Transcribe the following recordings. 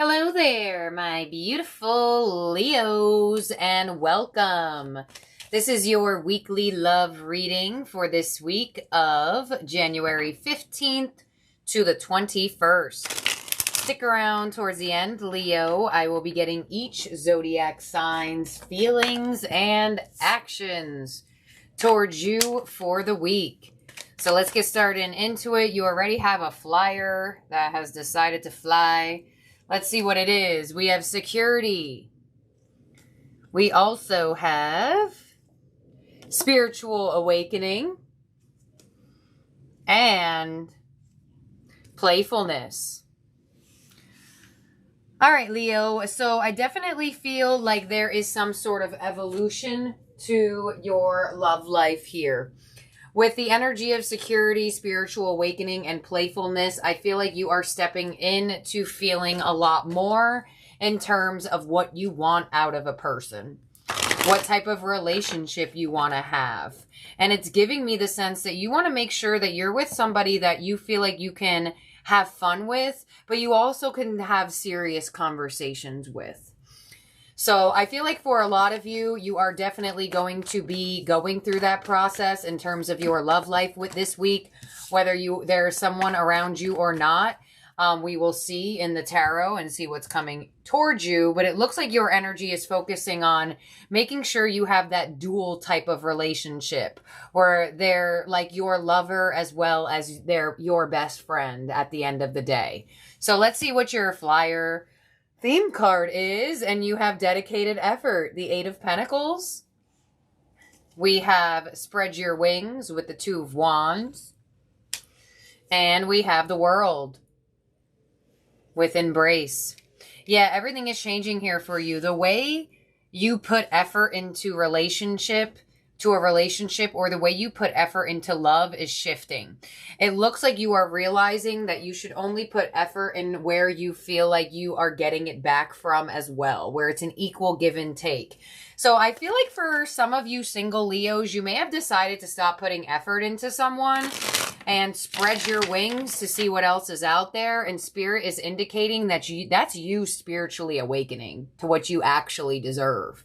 Hello there, my beautiful Leos, and welcome. This is your weekly love reading for this week of January 15th to the 21st. Stick around towards the end, Leo. I will be getting each zodiac sign's feelings and actions towards you for the week. So let's get started into it. You already have a flyer that has decided to fly. Let's see what it is. We have security. We also have spiritual awakening and playfulness. All right, Leo. So I definitely feel like there is some sort of evolution to your love life here. With the energy of security, spiritual awakening, and playfulness, I feel like you are stepping into feeling a lot more in terms of what you want out of a person. What type of relationship you want to have. And it's giving me the sense that you want to make sure that you're with somebody that you feel like you can have fun with, but you also can have serious conversations with. So I feel like for a lot of you, you are definitely going to be going through that process in terms of your love life with this week, whether there's someone around you or not. We will see in the tarot and see what's coming towards you, but it looks like your energy is focusing on making sure you have that dual type of relationship where they're like your lover as well as they're your best friend at the end of the day. So let's see what your flyer theme card is, and you have dedicated effort. The Eight of Pentacles. We have spread your wings with the Two of Wands. And we have the World with embrace. Yeah, everything is changing here for you. The way you put effort into a relationship or the way you put effort into love is shifting. It looks like you are realizing that you should only put effort in where you feel like you are getting it back from as well, where it's an equal give and take. So I feel like for some of you single Leos, you may have decided to stop putting effort into someone and spread your wings to see what else is out there. And Spirit is indicating that that's you spiritually awakening to what you actually deserve.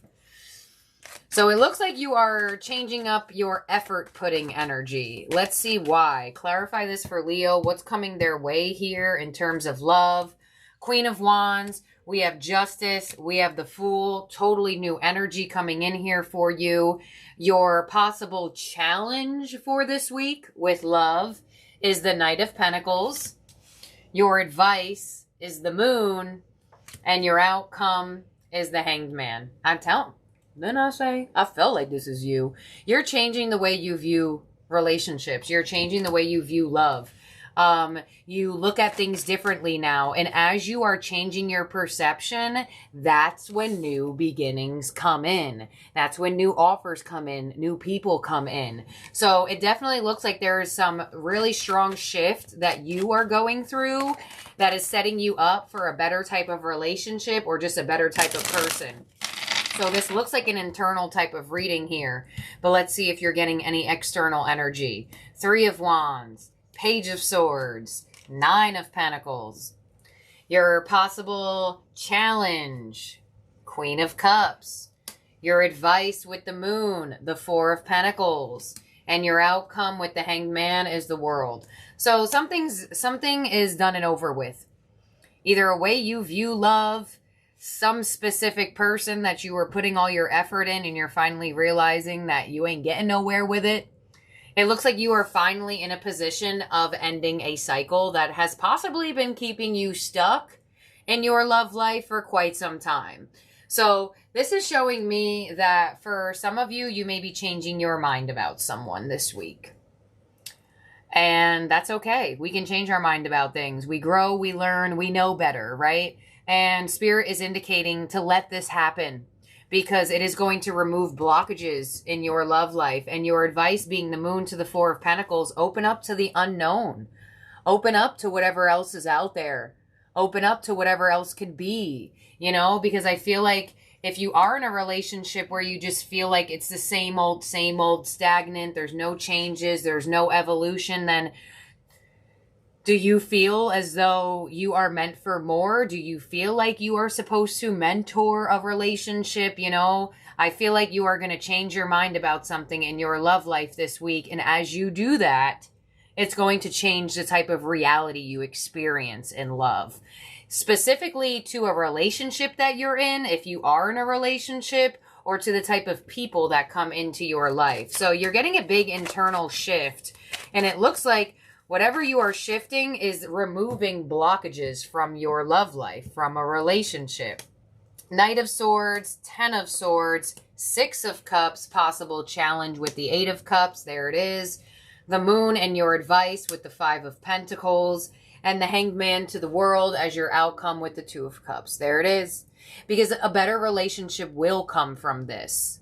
So it looks like you are changing up your effort-putting energy. Let's see why. Clarify this for Leo. What's coming their way here in terms of love? Queen of Wands. We have Justice. We have the Fool. Totally new energy coming in here for you. Your possible challenge for this week with love is the Knight of Pentacles. Your advice is the Moon. And your outcome is the Hanged Man. I'm telling you. Then I say, I felt like this is you. You're changing the way you view relationships. You're changing the way you view love. You look at things differently now. And as you are changing your perception, that's when new beginnings come in. That's when new offers come in. New people come in. So it definitely looks like there is some really strong shift that you are going through that is setting you up for a better type of relationship or just a better type of person. So this looks like an internal type of reading here, but let's see if you're getting any external energy. Three of Wands, Page of Swords, Nine of Pentacles. Your possible challenge, Queen of Cups. Your advice with the Moon, the Four of Pentacles. And your outcome with the Hanged Man is the World. So something is done and over with. Either a way you view love, some specific person that you were putting all your effort in and you're finally realizing that you ain't getting nowhere with it. It looks like you are finally in a position of ending a cycle that has possibly been keeping you stuck in your love life for quite some time. So this is showing me that for some of you, you may be changing your mind about someone this week. And that's okay. We can change our mind about things. We grow, we learn, we know better, right? And Spirit is indicating to let this happen because it is going to remove blockages in your love life. And your advice being the Moon to the Four of Pentacles, open up to the unknown. Open up to whatever else is out there. Open up to whatever else could be, you know, because I feel like if you are in a relationship where you just feel like it's the same old, stagnant, there's no changes, there's no evolution, then Do you feel as though you are meant for more? Do you feel like you are supposed to mentor a relationship? You know, I feel like you are going to change your mind about something in your love life this week. And as you do that, it's going to change the type of reality you experience in love. Specifically to a relationship that you're in, if you are in a relationship, or to the type of people that come into your life. So you're getting a big internal shift. And it looks like whatever you are shifting is removing blockages from your love life, from a relationship. Knight of Swords, 10 of Swords, 6 of Cups, possible challenge with the 8 of Cups. There it is. The Moon and your advice with the 5 of Pentacles. And the Hanged Man to the world as your outcome with the 2 of Cups. There it is. Because a better relationship will come from this.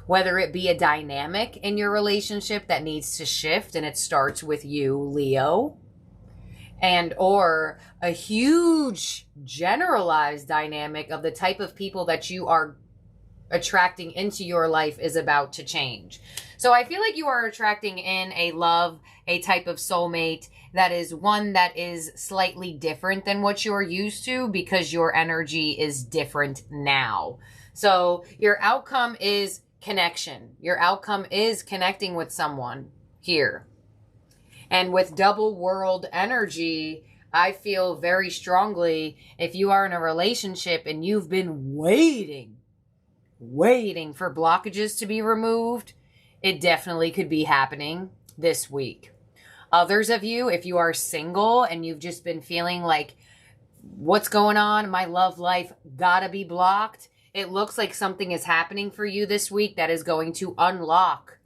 Whether it be a dynamic in your relationship that needs to shift and it starts with you, Leo, and or a huge generalized dynamic of the type of people that you are attracting into your life is about to change. So I feel like you are attracting in a love, a type of soulmate that is one that is slightly different than what you're used to because your energy is different now. So your outcome is connection. Your outcome is connecting with someone here. And with double world energy, I feel very strongly if you are in a relationship and you've been waiting for blockages to be removed, it definitely could be happening this week. Others of you, if you are single and you've just been feeling like, what's going on? My love life gotta be blocked. It looks like something is happening for you this week that is going to unlock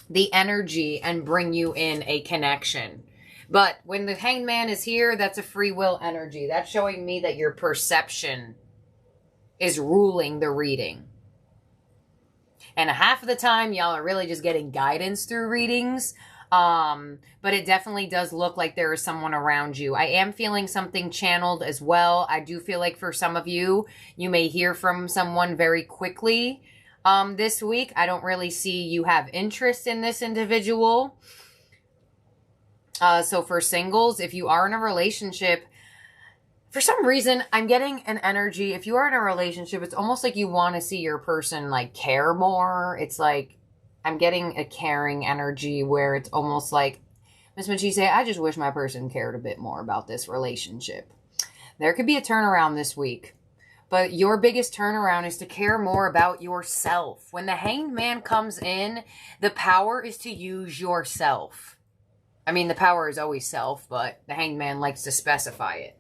the energy and bring you in a connection. But when the Hanged Man is here, that's a free will energy. That's showing me that your perception is ruling the reading. And half of the time, y'all are really just getting guidance through readings. But it definitely does look like there is someone around you. I am feeling something channeled as well. I do feel like for some of you, you may hear from someone very quickly this week. I don't really see you have interest in this individual. So for singles, if you are in a relationship, for some reason, I'm getting an energy. If you are in a relationship, it's almost like you want to see your person like care more. It's like I'm getting a caring energy where it's almost like, Miss Machiste, I just wish my person cared a bit more about this relationship. There could be a turnaround this week. But your biggest turnaround is to care more about yourself. When the Hanged Man comes in, the power is to use yourself. I mean, the power is always self, but the Hanged Man likes to specify it.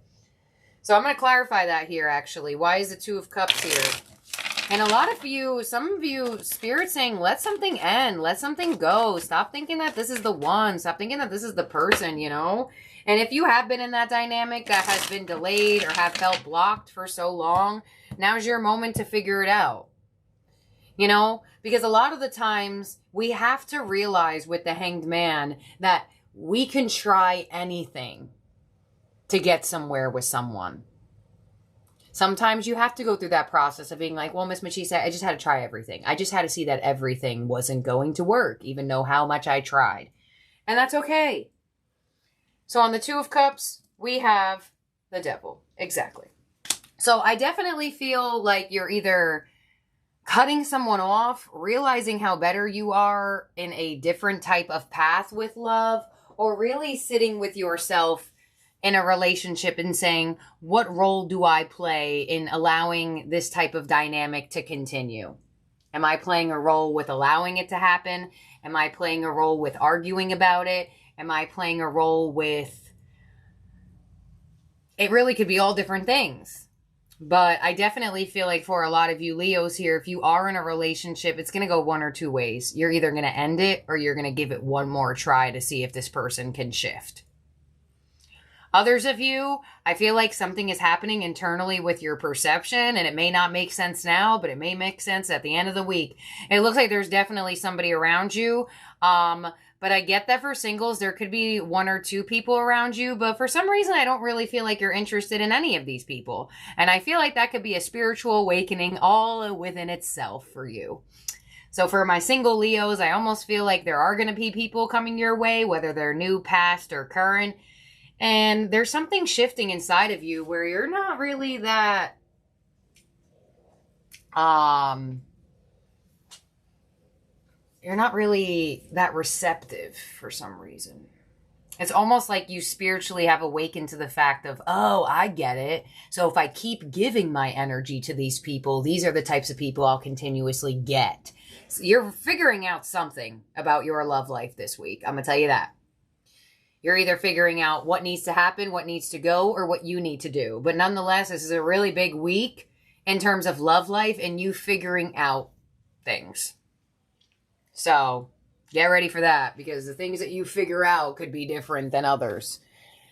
So I'm going to clarify that here, actually. Why is the 2 of Cups here? And a lot of you, some of you, Spirit saying, let something end. Let something go. Stop thinking that this is the one. Stop thinking that this is the person, you know? And if you have been in that dynamic that has been delayed or have felt blocked for so long, now's your moment to figure it out. You know? Because a lot of the times, we have to realize with the Hanged Man that we can try anything to get somewhere with someone. Sometimes you have to go through that process of being like, well, Miss Machiste, I just had to try everything. I just had to see that everything wasn't going to work, even though how much I tried. And that's okay. So on the 2 of Cups, we have the Devil. Exactly. So I definitely feel like you're either cutting someone off, realizing how better you are in a different type of path with love, or really sitting with yourself in a relationship and saying, what role do I play in allowing this type of dynamic to continue? Am I playing a role with allowing it to happen? Am I playing a role with arguing about it? Am I playing a role with... It really could be all different things. But I definitely feel like for a lot of you Leos here, if you are in a relationship, it's going to go one or two ways. You're either going to end it or you're going to give it one more try to see if this person can shift. Others of you, I feel like something is happening internally with your perception, and it may not make sense now, but it may make sense at the end of the week. It looks like there's definitely somebody around you, but I get that for singles, there could be 1 or 2 people around you, but for some reason, I don't really feel like you're interested in any of these people. And I feel like that could be a spiritual awakening all within itself for you. So for my single Leos, I almost feel like there are going to be people coming your way, whether they're new, past, or current. And there's something shifting inside of you where you're not really that, you're not really that receptive for some reason. It's almost like you spiritually have awakened to the fact of, oh, I get it. So if I keep giving my energy to these people, these are the types of people I'll continuously get. So you're figuring out something about your love life this week. I'm going to tell you that. You're either figuring out what needs to happen, what needs to go, or what you need to do. But nonetheless, this is a really big week in terms of love life and you figuring out things. So get ready for that, because the things that you figure out could be different than others.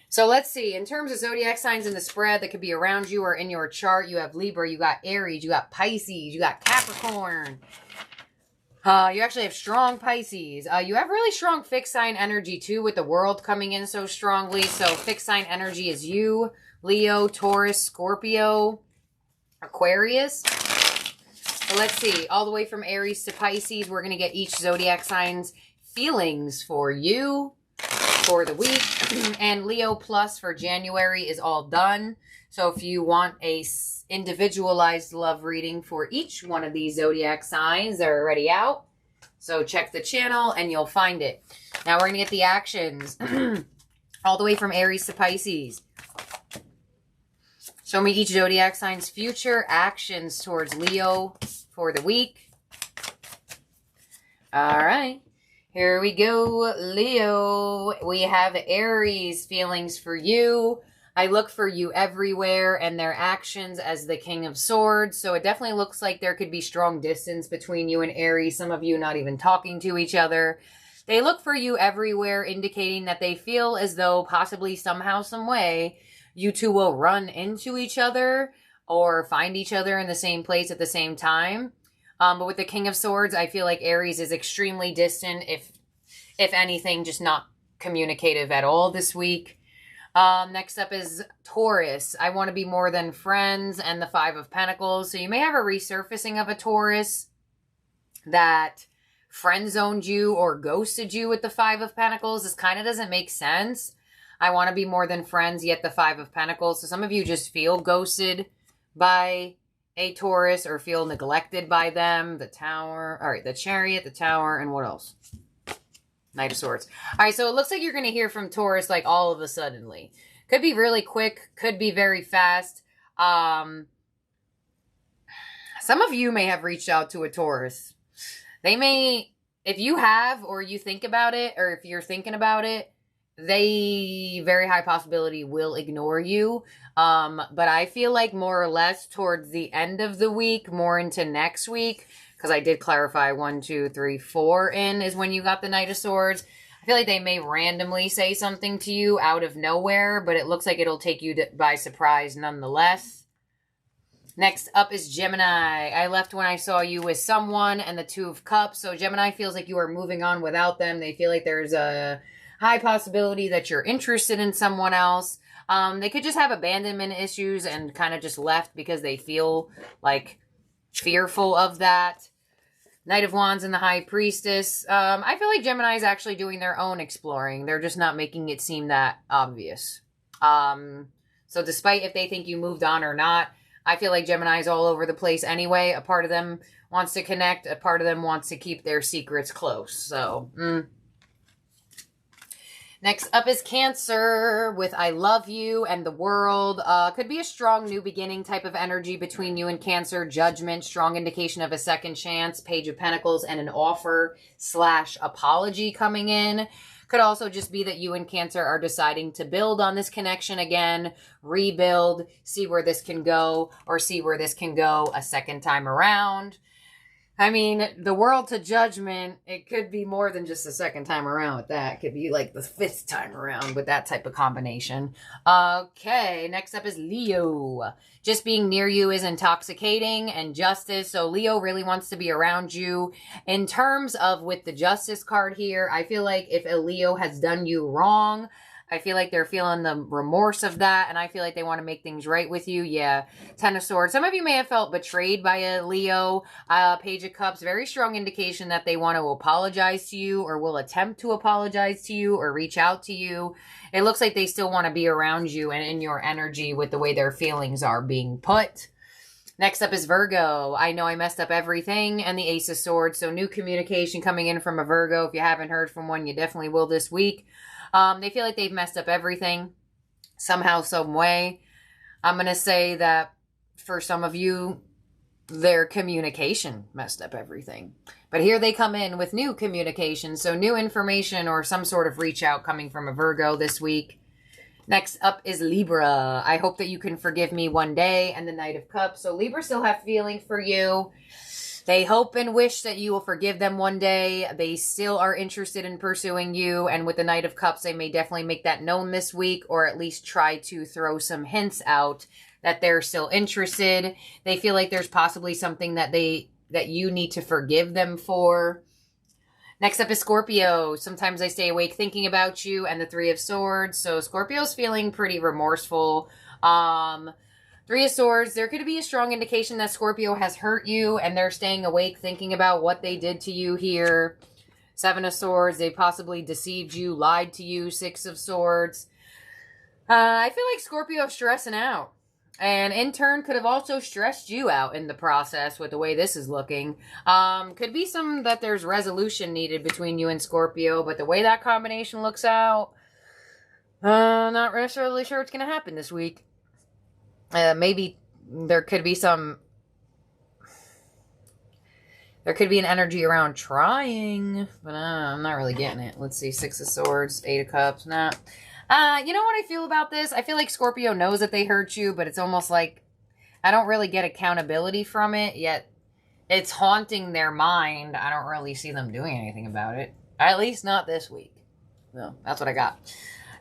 So let's see. In terms of zodiac signs in the spread that could be around you or in your chart, you have Libra, you got Aries, you got Pisces, you got Capricorn. You actually have strong Pisces. You have really strong fixed sign energy too, with the world coming in so strongly. So fixed sign energy is you, Leo, Taurus, Scorpio, Aquarius. So let's see. All the way from Aries to Pisces, we're going to get each zodiac sign's feelings for you for the week. And Leo plus for January is all done. So if you want a individualized love reading for each one of these zodiac signs, they're already out. So check the channel and you'll find it. Now we're going to get the actions all the way from Aries to Pisces. Show me each zodiac sign's future actions towards Leo for the week. All right. Here we go, Leo. We have Aries feelings for you. I look for you everywhere, and their actions as the King of Swords. So it definitely looks like there could be strong distance between you and Aries. Some of you not even talking to each other. They look for you everywhere, indicating that they feel as though possibly somehow, some way, you two will run into each other or find each other in the same place at the same time. But with the King of Swords, I feel like Aries is extremely distant, if anything, just not communicative at all this week. Next up is Taurus. I want to be more than friends, and the Five of Pentacles. So you may have a resurfacing of a Taurus that friend zoned you or ghosted you with the Five of Pentacles. This kind of doesn't make sense. I want to be more than friends, yet the Five of Pentacles. So some of you just feel ghosted by a Taurus or feel neglected by them. The Tower, all right, the Chariot, the Tower, and what else? Knight of Swords. All right, so it looks like you're going to hear from Taurus like all of a suddenly. Could be really quick, could be very fast. Some of you may have reached out to a Taurus. They may, if you have, or you think about it, or if you're thinking about it, they, very high possibility, will ignore you. But I feel like more or less towards the end of the week, more into next week, because I did clarify 1, 2, 3, 4 in is when you got the Knight of Swords. I feel like they may randomly say something to you out of nowhere, but it looks like it'll take you by surprise nonetheless. Next up is Gemini. I left when I saw you with someone, and the Two of Cups. So Gemini feels like you are moving on without them. They feel like there's a high possibility that you're interested in someone else. They could just have abandonment issues and kind of just left because they feel like fearful of that. Knight of Wands and the High Priestess. I feel like Gemini is actually doing their own exploring. They're just not making it seem that obvious. So despite if they think you moved on or not, I feel like Gemini is all over the place anyway. A part of them wants to connect. A part of them wants to keep their secrets close. So, Next up is Cancer with I Love You and the World. Could be a strong new beginning type of energy between you and Cancer. Judgment, strong indication of a second chance. Page of Pentacles and an offer / apology coming in. Could also just be that you and Cancer are deciding to build on this connection again, rebuild, see where this can go, or see where this can go a second time around. I mean, the World to Judgment, it could be more than just the second time around with that. It could be like the 5th time around with that type of combination. Okay, next up is Leo. Just being near you is intoxicating, and Justice. So Leo really wants to be around you. In terms of with the Justice card here, I feel like if a Leo has done you wrong, I feel like they're feeling the remorse of that, and I feel like they want to make things right with you. Yeah, Ten of Swords. Some of you may have felt betrayed by a Leo. Page of Cups, very strong indication that they want to apologize to you or will attempt to apologize to you or reach out to you. It looks like they still want to be around you and in your energy with the way their feelings are being put. Next up is Virgo. I know I messed up everything, and the Ace of Swords. So new communication coming in from a Virgo. If you haven't heard from one, you definitely will this week. They feel like they've messed up everything somehow, some way. I'm going to say that for some of you, their communication messed up everything. But here they come in with new communication. So new information or some sort of reach out coming from a Virgo this week. Next up is Libra. I hope that you can forgive me one day, and the Knight of Cups. So Libra still have feeling for you. They hope and wish that you will forgive them one day. They still are interested in pursuing you. And with the Knight of Cups, they may definitely make that known this week, or at least try to throw some hints out that they're still interested. They feel like there's possibly something that you need to forgive them for. Next up is Scorpio. Sometimes I stay awake thinking about you, and the Three of Swords. So Scorpio's feeling pretty remorseful. Three of Swords, there could be a strong indication that Scorpio has hurt you, and they're staying awake thinking about what they did to you here. Seven of Swords, they possibly deceived you, lied to you. Six of Swords. I feel like Scorpio is stressing out. And in turn, could have also stressed you out in the process with the way this is looking. Could be that there's resolution needed between you and Scorpio, but the way that combination looks out, not necessarily sure it's going to happen this week. Maybe there could be an energy around trying, but I'm not really getting it. Let's see, Six of Swords, Eight of Cups, nah. You know what I feel about this? I feel like Scorpio knows that they hurt you, but it's almost like I don't really get accountability from it, yet it's haunting their mind. I don't really see them doing anything about it. At least not this week. No, that's what I got.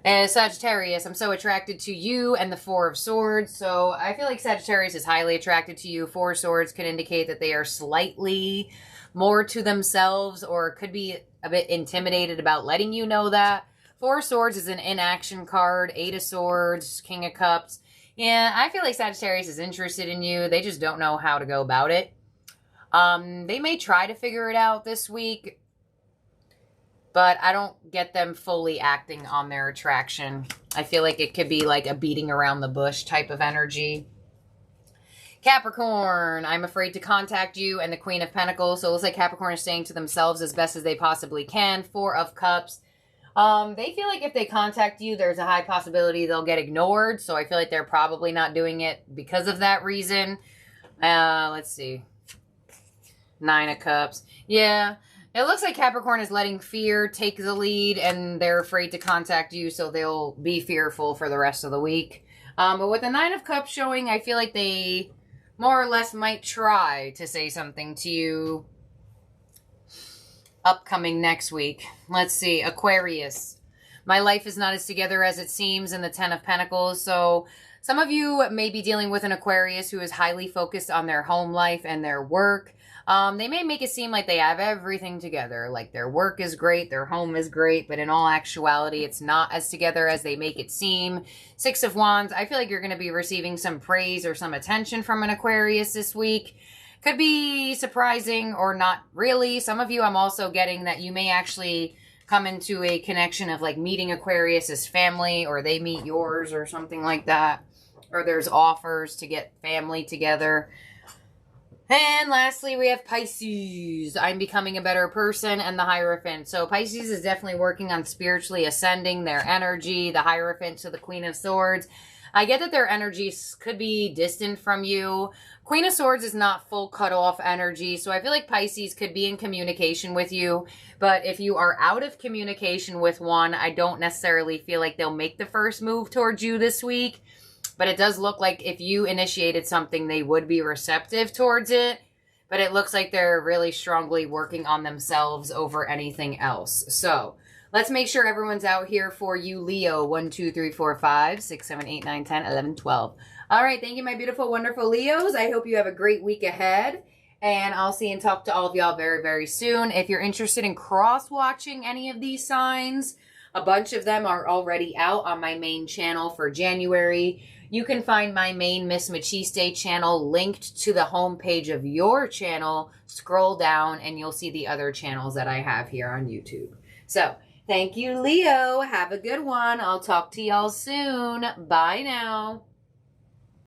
Sagittarius, I'm so attracted to you and the Four of Swords. So I feel like Sagittarius is highly attracted to you. Four of Swords could indicate that they are slightly more to themselves or could be a bit intimidated about letting you know that. Four of Swords is an inaction card. Eight of Swords, King of Cups. Yeah, I feel like Sagittarius is interested in you. They just don't know how to go about it. They may try to figure it out this week, but I don't get them fully acting on their attraction. I feel like it could be like a beating around the bush type of energy. Capricorn, I'm afraid to contact you, and the Queen of Pentacles. So it looks like Capricorn is staying to themselves as best as they possibly can. Four of Cups. They feel like if they contact you, there's a high possibility they'll get ignored. So I feel like they're probably not doing it because of that reason. Let's see. Nine of Cups. Yeah. It looks like Capricorn is letting fear take the lead, and they're afraid to contact you, so they'll be fearful for the rest of the week. But with the Nine of Cups showing, I feel like they more or less might try to say something to you upcoming next week. Let's see. Aquarius. My life is not as together as it seems, in the Ten of Pentacles. So some of you may be dealing with an Aquarius who is highly focused on their home life and their work. They may make it seem like they have everything together, like their work is great, their home is great, but in all actuality, it's not as together as they make it seem. Six of Wands, I feel like you're going to be receiving some praise or some attention from an Aquarius this week. Could be surprising or not really. Some of you, I'm also getting that you may actually come into a connection of like meeting Aquarius as family, or they meet yours or something like that. Or there's offers to get family together. And lastly, we have Pisces. I'm becoming a better person, and the Hierophant. So Pisces is definitely working on spiritually ascending their energy. The Hierophant to the Queen of Swords. I get that their energies could be distant from you. Queen of Swords is not full cut-off energy, so I feel like Pisces could be in communication with you. But if you are out of communication with one, I don't necessarily feel like they'll make the first move towards you this week. But it does look like if you initiated something, they would be receptive towards it. But it looks like they're really strongly working on themselves over anything else. So let's make sure everyone's out here for you, Leo. 1, 2, 3, 4, 5, 6, 7, 8, 9, 10, 11, 12. All right. Thank you, my beautiful, wonderful Leos. I hope you have a great week ahead. And I'll see and talk to all of y'all very, very soon. If you're interested in cross-watching any of these signs, A bunch of them are already out on my main channel for January. You can find my main Miss Machiste channel linked to the homepage of your channel. Scroll down and you'll see the other channels that I have here on YouTube. So, thank you, Leo. Have a good one. I'll talk to y'all soon. Bye now.